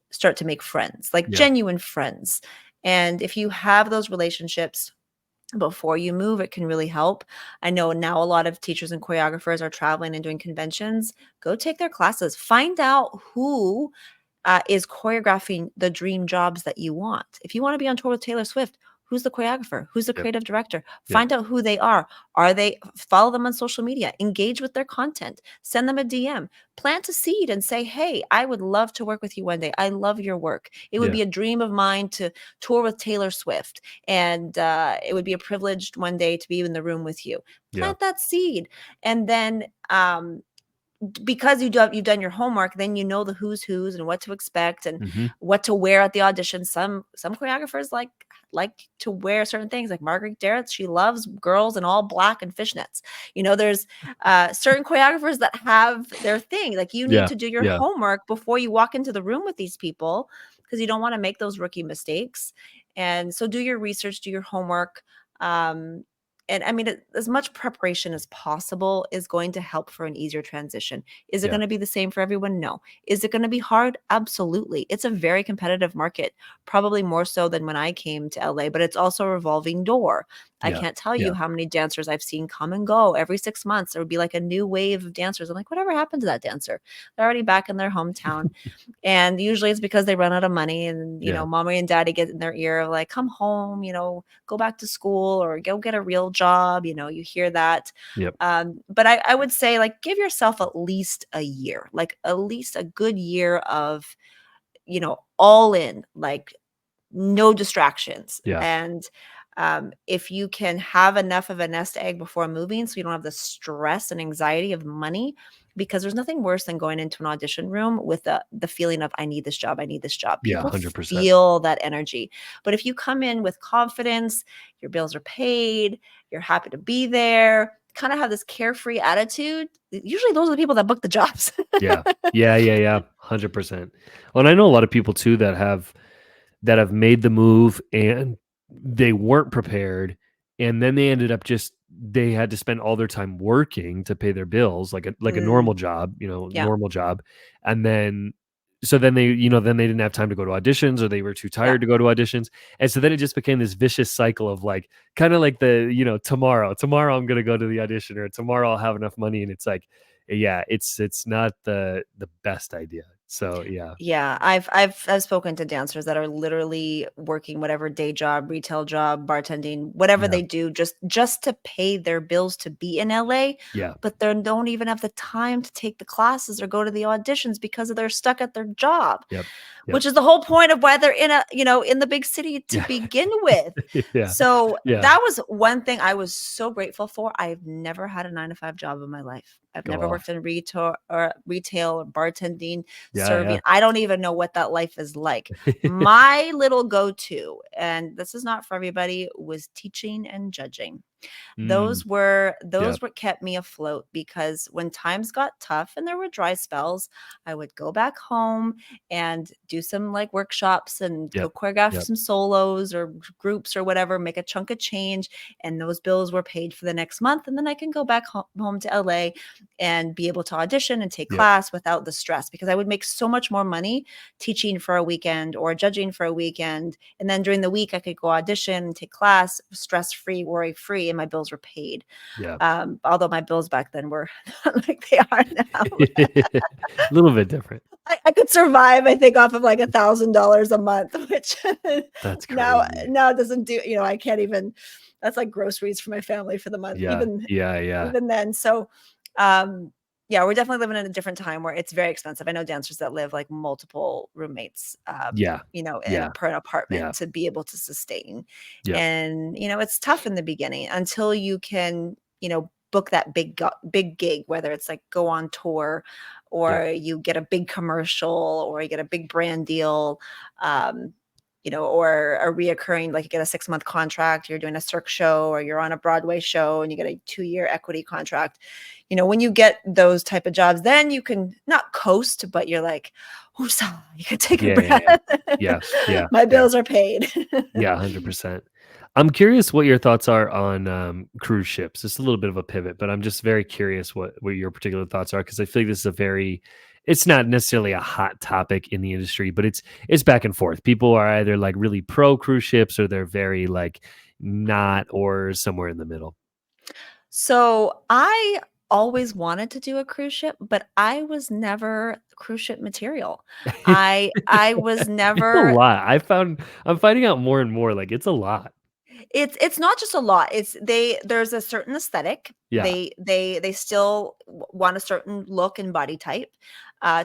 start to make friends, like Yeah. genuine friends. And if you have those relationships before you move, it can really help. I know now a lot of teachers and choreographers are traveling and doing conventions. Go take their classes. Find out who is choreographing the dream jobs that you want. If you want to be on tour with Taylor Swift, who's the choreographer? Who's the Yep. creative director? Yep. Find out who they are. Follow them on social media, engage with their content, send them a DM, plant a seed and say, "Hey, I would love to work with you one day. I love your work. It would Yeah. be a dream of mine to tour with Taylor Swift. And it would be a privilege one day to be in the room with you." Yeah. Plant that seed. And then, because you've done your homework, then you know the who's and what to expect and Mhm. what to wear at the audition. Some choreographers like to wear certain things. Like Margaret Darrett, she loves girls in all black and fishnets. There's certain choreographers that have their thing. Like, you need Yeah. to do your Yeah. homework before you walk into the room with these people, because you don't want to make those rookie mistakes. And so do your research, do your homework. Um, and I mean, as much preparation as possible is going to help for an easier transition. Is it Yeah. going to be the same for everyone? No. Is it going to be hard? Absolutely. It's a very competitive market, probably more so than when I came to LA, but it's also a revolving door. I Yeah. can't tell you Yeah. how many dancers I've seen come and go every 6 months. There would be like a new wave of dancers. I'm like, whatever happened to that dancer? They're already back in their hometown. And usually it's because they run out of money and, Yeah. mommy and daddy get in their ear like, come home, go back to school or go get a real job. You hear that. Yep. But I would say like give yourself at least a year, like at least a good year of, all in, like no distractions. Yeah. And if you can have enough of a nest egg before moving so you don't have the stress and anxiety of money, because there's nothing worse than going into an audition room with the feeling of I need this job, I need this job. Yeah. People 100%. feel that energy. But if you come in with confidence, your bills are paid, you're happy to be there, kind of have this carefree attitude, usually those are the people that book the jobs. Yeah. Yeah. Yeah. Yeah. 100%. Well, and I know a lot of people too that have made the move and they weren't prepared, and then they ended up just they had to spend all their time working to pay their bills like a Mm, normal job, yeah, normal job. And then so then they didn't have time to go to auditions, or they were too yeah. tired to go to auditions. And so then it just became this vicious cycle of like kind of like tomorrow I'm going to go to the audition, or tomorrow I'll have enough money. And it's like, yeah, it's not the best idea. So yeah. Yeah, I've spoken to dancers that are literally working whatever day job, retail job, bartending, whatever Yeah. they do, just to pay their bills to be in LA, Yeah. but they don't even have the time to take the classes or go to the auditions because they're stuck at their job, Yep. Yep. which is the whole point of why they're in the big city to Yeah. begin with. Yeah. So Yeah. that was one thing I was so grateful for. I've never had a 9 to 5 job in my life. I've Go never off. worked in retail or bartending, Yeah, serving. yeah. I don't even know what that life is like. My little go-to, and this is not for everybody, was teaching and judging. Mm, Those yep, were kept me afloat because when times got tough and there were dry spells, I would go back home and do some like workshops and go yep, choreograph yep, some solos or groups or whatever, make a chunk of change, and those bills were paid for the next month. And then I can go back home to LA and be able to audition and take yep, class without the stress because I would make so much more money teaching for a weekend or judging for a weekend. And then during the week, I could go audition and take class stress free, worry free, and my bills were paid. yep. Although my bills back then were not like they are now. A little bit different. I could survive, I think, off of like $1,000 a month, which That's now crazy. now it doesn't do. I can't even. That's like groceries for my family for the month. Yeah, Even yeah, yeah, even then. So, um, yeah, we're definitely living in a different time where it's very expensive. I know dancers that live like multiple roommates, yeah, in a yeah, per yeah, apartment to be able to sustain. yep, And it's tough in the beginning until you can, book that big gig, whether it's like go on tour, yep, or you get a big commercial, or you get a big brand deal. Um, or a reoccurring, like you get a 6 month contract, you're doing a Cirque show, or you're on a Broadway show and you get a 2 year equity contract. When you get those type of jobs, then you can not coast, but you're like, "Woosah," you can take a yeah, yeah, yeah, breath. yeah, yeah, My yeah, bills are paid. yeah, 100%. I'm curious what your thoughts are on cruise ships. It's a little bit of a pivot, but I'm just very curious what your particular thoughts are, because I feel like this is a very it's not necessarily a hot topic in the industry, but it's back and forth. People are either like really pro cruise ships, or they're very like not, or somewhere in the middle. So I always wanted to do a cruise ship, but I was never cruise ship material. I was It's a never. lot. I'm finding out more and more, like, it's a lot. It's not just a lot. There's a certain aesthetic. Yeah, They still want a certain look and body type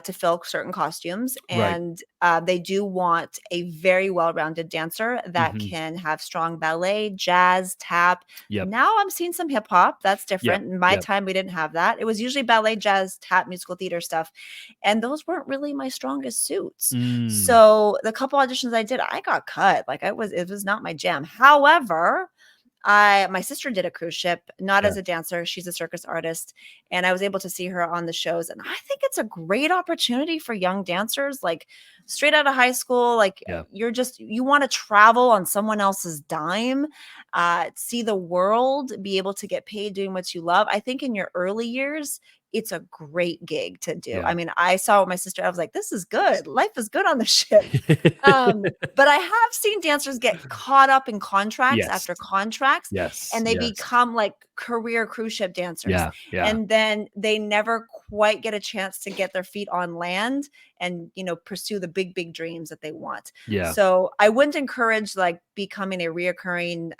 to fill certain costumes, right. and they do want a very well-rounded dancer that Mhm. can have strong ballet, jazz, tap. Yep, Now I'm seeing some hip hop. That's yep, different. In my yep. time, we didn't have that. It was usually ballet, jazz, tap, musical theater stuff, and those weren't really my strongest suits. Mm, So the couple auditions I did, I got cut. Like it was not my jam. However, My sister did a cruise ship, not Yeah. as a dancer. She's a circus artist, and I was able to see her on the shows. And I think it's a great opportunity for young dancers, like straight out of high school. Like Yeah. you want to travel on someone else's dime, see the world, be able to get paid doing what you love. I think in your early years, it's a great gig to do. Yeah. I mean, I saw my sister, I was like, this is good. Life is good on the ship. But I have seen dancers get caught up in contracts Yes. after contracts, Yes. and they Yes. become like career cruise ship dancers. Yeah. Yeah. And then they never quite get a chance to get their feet on land and, pursue the big, big dreams that they want. Yeah. So I wouldn't encourage like becoming a reoccurring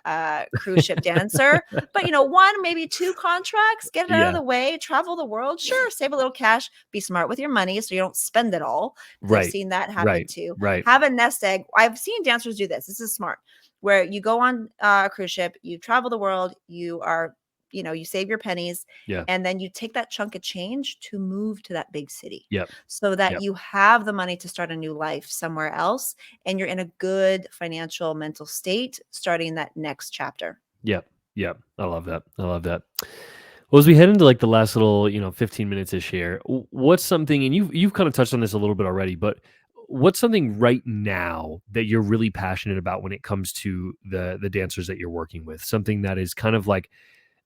cruise ship dancer, but one, maybe two contracts, get it out of Yeah. the way, travel the world. Sure, save a little cash, be smart with your money so you don't spend it all. Because I've Right. seen that happen Right. too. Right. Have a nest egg. I've seen dancers do this. This is smart, where you go on a cruise ship, you travel the world, you save your pennies, Yeah. and then you take that chunk of change to move to that big city Yep. so that Yep. you have the money to start a new life somewhere else, and you're in a good financial mental state starting that next chapter. Yep. Yep. I love that. I love that. Well, as we head into like the last little, 15 minutes ish here, what's something, and you've kind of touched on this a little bit already, but what's something right now that you're really passionate about when it comes to the dancers that you're working with? Something that is kind of like,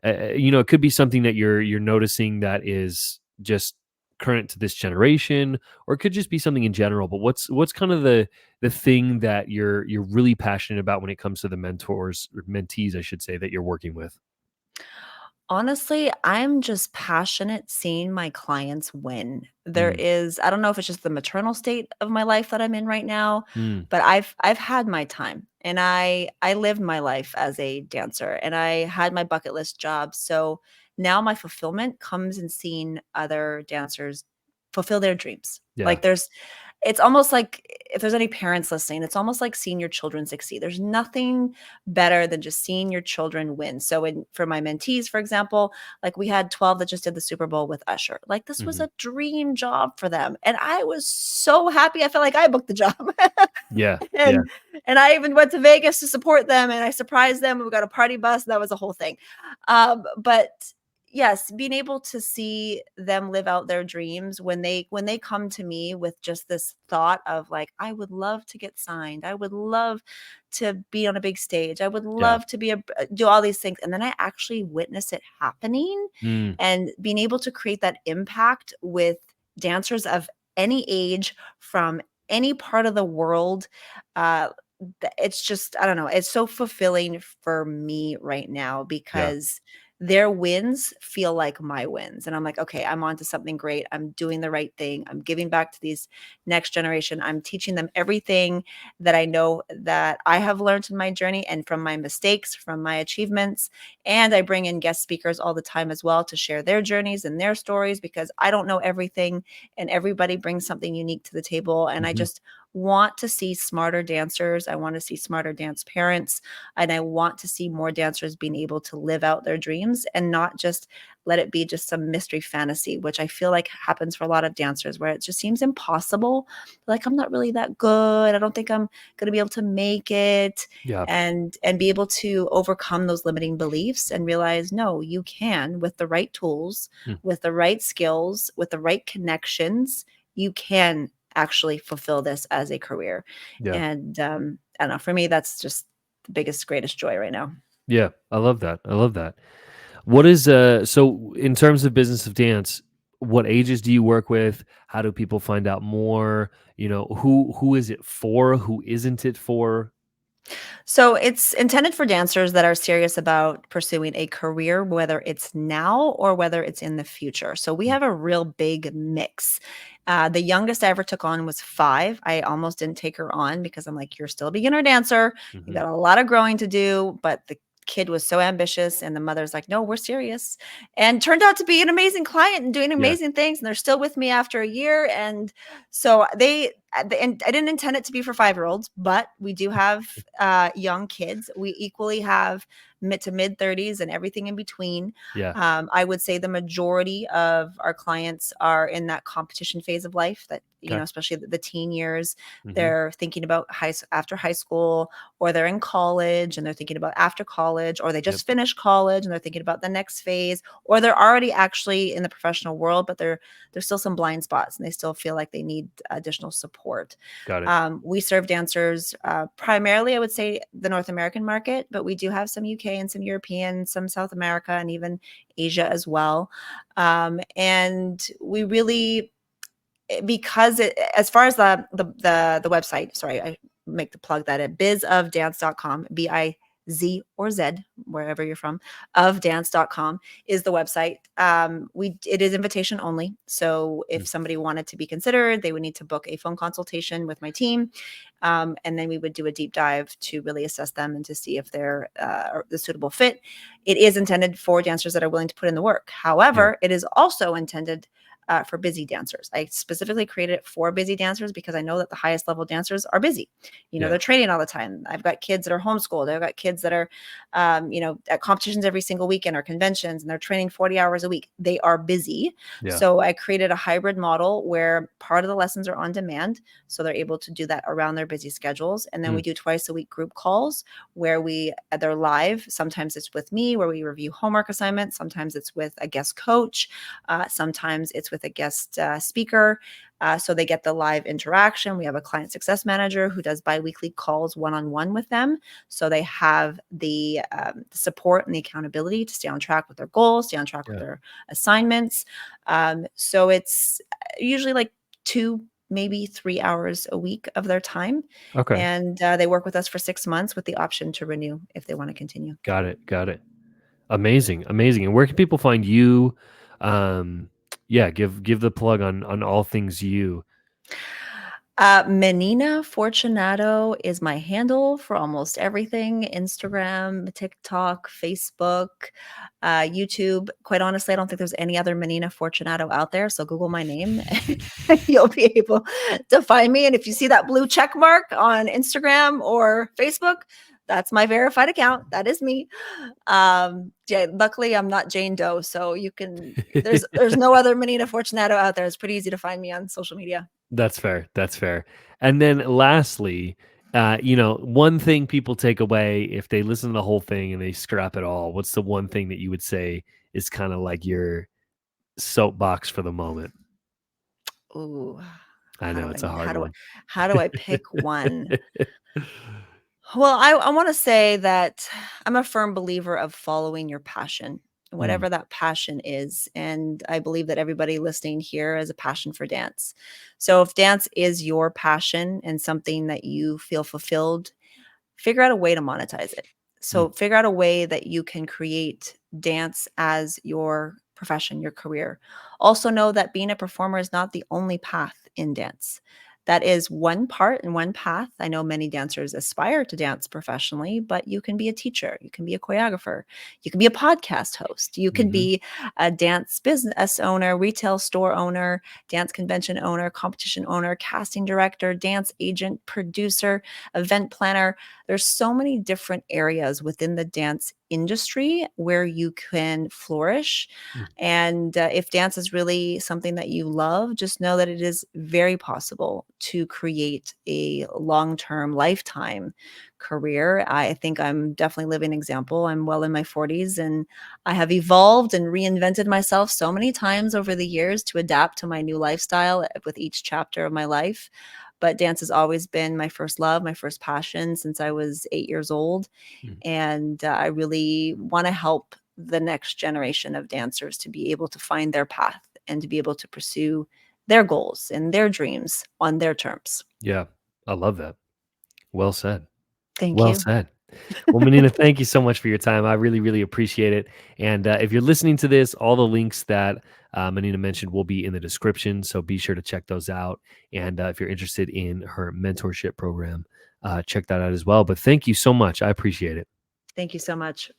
it could be something that you're noticing that is just current to this generation, or it could just be something in general. But what's kind of the thing that you're really passionate about when it comes to the mentors or mentees, I should say, that you're working with? Honestly, I'm just passionate seeing my clients win. Mm, I don't know if it's just the maternal state of my life that I'm in right now, mm, but I've had my time, and I lived my life as a dancer, and I had my bucket list job. So now my fulfillment comes in seeing other dancers fulfill their dreams. yeah. Like it's almost like, if there's any parents listening, it's almost like seeing your children succeed. There's nothing better than just seeing your children win. So for my mentees, for example, like we had 12 that just did the Super Bowl with Usher. Like this was Hmm. a dream job for them. And I was so happy. I felt like I booked the job. Yeah. Yeah. and and I even went to Vegas to support them, and I surprised them. We got a party bus. That was a whole thing. But yes, being able to see them live out their dreams when they come to me with just this thought of like, I would love to get signed. I would love to be on a big stage. I would Yeah. love to do all these things. And then I actually witness it happening, Mm, and being able to create that impact with dancers of any age from any part of the world. Uh, it's just, I don't know, it's so fulfilling for me right now yeah. because their wins feel like my wins. And I'm like, okay, I'm on to something great. I'm doing the right thing. I'm giving back to these next generation. I'm teaching them everything that I know that I have learned in my journey and from my mistakes, from my achievements. And I bring in guest speakers all the time as well to share their journeys and their stories, because I don't know everything, and everybody brings something unique to the table. And I Hmm. just want to see smarter dancers. I want to see smarter dance parents. And I want to see more dancers being able to live out their dreams and not just let it be just some mystery fantasy, which I feel like happens for a lot of dancers, where it just seems impossible. Like, I'm not really that good. I don't think I'm going to be able to make it, Yeah. and be able to overcome those limiting beliefs and realize, no, you can, with the right tools, Mm, with the right skills, with the right connections, you can actually fulfill this as a career. yeah. And I don't know, for me, that's just the biggest, greatest joy right now. Yeah. I love that. I love that. What is so in terms of business of dance, what ages do you work with? How do people find out more? Who is it for? Who isn't it for? So it's intended for dancers that are serious about pursuing a career, whether it's now or whether it's in the future. So we Mm, have a real big mix. The youngest I ever took on was 5. I almost didn't take her on because I'm like, you're still a beginner dancer. You mhm. got a lot of growing to do. But the kid was so ambitious, and the mother's like, no, we're serious. And turned out to be an amazing client and doing Yeah. amazing things. And they're still with me after a year. And so and I didn't intend it to be for 5-year-olds, but we do have young kids. We equally have mid to mid 30s and everything in between. Yeah. I would say the majority of our clients are in that competition phase of life that, Okay. especially the teen years. Hmm. They're thinking about after high school, or they're in college and they're thinking about after college, or they Yep. just finished college and they're thinking about the next phase, or they're already actually in the professional world, but there's still some blind spots and they still feel like they need additional support. Got it. We serve dancers primarily, I would say, the North American market, but we do have some UK and some European, some South America, and even Asia as well. And we really, because as far as the website, sorry, I make the plug that at bizofdance.com, BIZ or Z, wherever you're from, of dance.com is the website. It is invitation only. So Mm. if somebody wanted to be considered, they would need to book a phone consultation with my team. And then we would do a deep dive to really assess them and to see if they're the suitable fit. It is intended for dancers that are willing to put in the work. Yeah. However, it is also intended for busy dancers. I specifically created it for busy dancers because I know that the highest level dancers are busy. Yeah. They're training all the time. I've got kids that are homeschooled. I've got kids that are, at competitions every single weekend or conventions, and they're training 40 hours a week. They are busy. Yeah. So I created a hybrid model where part of the lessons are on demand. So they're able to do that around their busy schedules. And then we Mm. do twice a week group calls where they're live. Sometimes it's with me where we review homework assignments. Sometimes it's with a guest coach. Sometimes it's with a guest speaker. So they get the live interaction. We have a client success manager who does biweekly calls one-on-one with them. So they have the support and the accountability to stay on track with their goals, stay on track with Yeah. their assignments. So it's usually like 2, maybe 3 hours a week of their time. Okay. And they work with us for 6 months with the option to renew if they want to continue. Got it. Got it. Amazing. Amazing. And where can people find you? Yeah, give the plug on all things you. Menina Fortunato is my handle for almost everything: Instagram, TikTok, Facebook, YouTube. Quite honestly, I don't think there's any other Menina Fortunato out there. So Google my name and you'll be able to find me. And if you see that blue check mark on Instagram or Facebook, that's my verified account. That is me. Luckily, I'm not Jane Doe, so there's no other Menina Fortunato out there. It's pretty easy to find me on social media. That's fair. That's fair. And then lastly, one thing people take away if they listen to the whole thing and they scrap it all, what's the one thing that you would say is kind of like your soapbox for the moment? Ooh, I know it's a hard one. how do I pick one? Well, I want to say that I'm a firm believer of following your passion, Mm, whatever that passion is. And I believe that everybody listening here has a passion for dance. So if dance is your passion and something that you feel fulfilled, figure out a way to monetize it. mm, So figure out a way that you can create dance as your profession, your career. Also know that being a performer is not the only path in dance. That is one part and one path. I know many dancers aspire to dance professionally, but you can be a teacher, you can be a choreographer, you can be a podcast host, you can mhm, be a dance business owner, retail store owner, dance convention owner, competition owner, casting director, dance agent, producer, event planner. There's so many different areas within the dance industry where you can flourish. mm. And if dance is really something that you love, just know that it is very possible to create a long term, lifetime career. I think I'm definitely living an example. I'm well in my 40s and I have evolved and reinvented myself so many times over the years to adapt to my new lifestyle with each chapter of my life. But dance has always been my first love, my first passion since I was 8 years old. Mm. And I really want to help the next generation of dancers to be able to find their path and to be able to pursue their goals and their dreams on their terms. Yeah, I love that. Well said. Thank Well you. said. Well, Menina, thank you so much for your time. I really, really appreciate it. And if you're listening to this, all the links that Menina mentioned will be in the description. So be sure to check those out. And if you're interested in her mentorship program, check that out as well. But thank you so much. I appreciate it. Thank you so much.